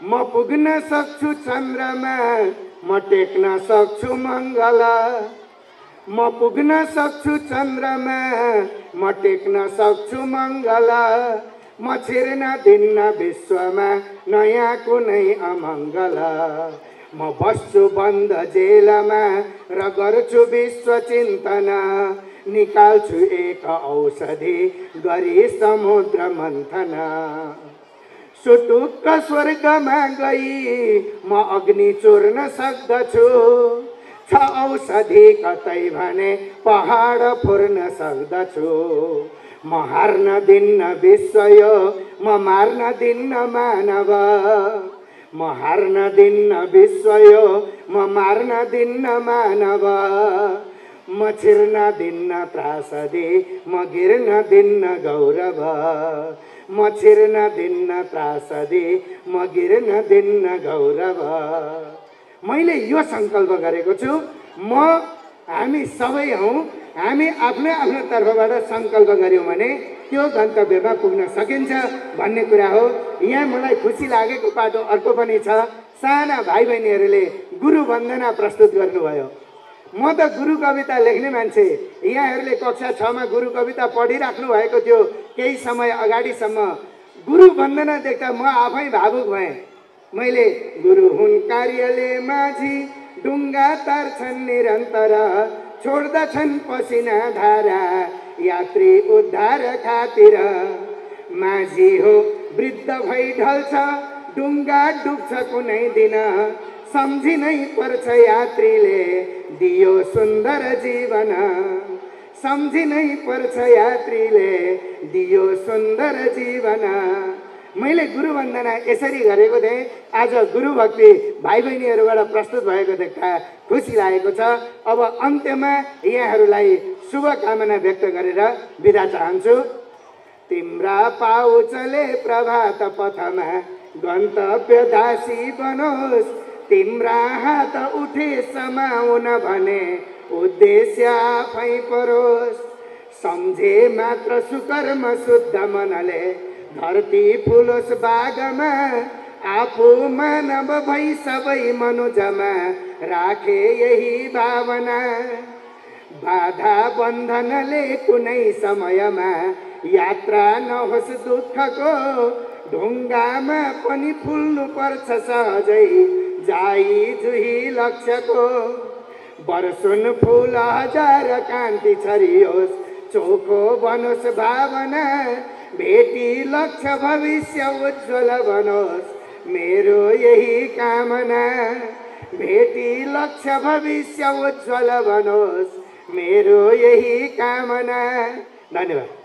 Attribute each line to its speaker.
Speaker 1: म पुग्न सक्छु चन्द्रमा, म टेक्न सक्छु मङ्गल। म पुग्न सक्छु चन्द्रमा, म टेक्न सक्छु मङ्गल। म छिर्न दिन्न विश्वमा नयाँ कुनै अमङ्गल। म बस्छु बन्द जेलमा र गर्छु विश्व चिन्तन। निकाल्छु एक औषधि गरी समुद्र मन्थन। सुटुक्क स्वर्गमा गई म अग्नि चुर्न सक्दछु। छ औषधि कतै भने पहाड फुर्न सक्दछु। म हार्न दिन्न विश्व यो, म मार्न दिन्न मानव। म हार्न दिन्न विश्व यो, म मार्न दिन्न मानव। म छिर्न दिन्न त्रासदी, म गिर्न दिन्न गौरव। म छिर्न दिन्न त्रासदी, म गिर्न दिन्न गौरव। मैले यो सङ्कल्प गरेको छु, हामी सबै हौँ, हामी आफ्नो आफ्नो तर्फबाट सङ्कल्प गऱ्यौँ भने त्यो गन्तव्यमा पुग्न सकिन्छ भन्ने कुरा हो। यहाँ मलाई खुसी लागेको पाटो अर्को पनि छ। साना भाइ बहिनीहरूले गुरु वन्दना प्रस्तुत गर्नुभयो। म त गुरु कविता लेख्ने मान्छे, यहाँहरूले कक्षा 6 मा गुरु कविता पढिराख्नु भएको थियो केही समय अगाडिसम्म। गुरु वन्दना देख्दा म आफै भावुक भएँ। मैले गुरु हुन् कार्यले माझी, ढुङ्गा तार्छन् निरन्तर, छोड्दछन् पसिना धारा, यात्री उद्धार खातिर। माझी हो वृद्ध भई ढल्छ, ढुङ्गा डुब्छ कुनै दिन, सम्झिनै पर्छ यात्रीले दियो सुन्दर जीवन। सम्झिनै पर्छ यात्रीले दियो सुन्दर जीवन। मैले गुरु वन्दना यसरी गरेको थिएँ। आज गुरु भक्ति भाइ बहिनीहरूबाट प्रस्तुत भएको देख्दा खुसी लागेको छ। अब अन्त्यमा यहाँहरूलाई शुभकामना व्यक्त गरेर बिदा चाहन्छु। तिम्रा पाउचले प्रभात पथमा गन्तव्य दासी बनोस्, तिम्रा हात उठे समाउन भने उद्देश्य आफै परोस्। सम्झे मात्र सुकर्म शुद्ध मनले, धरती फुलोस् बागमा, आफू मानव भई सबै मनुजमा राखे यही भावना। बाधा बन्धनले कुनै समयमा यात्रा नहोस् दुःखको, ढुङ्गामा पनि फुल्नु पर्छ सहजै जाई जुही लक्ष्यको। बर्सुन फुल हजार कान्ति छरियोस्, चोखो बनोस् भावना, भेटी लक्ष्य भविष्य उज्जवल बनोस् मेरो यही कामना। भेटी लक्ष्य भविष्य उज्जवल बनोस् मेरो यही कामना। धन्यवाद।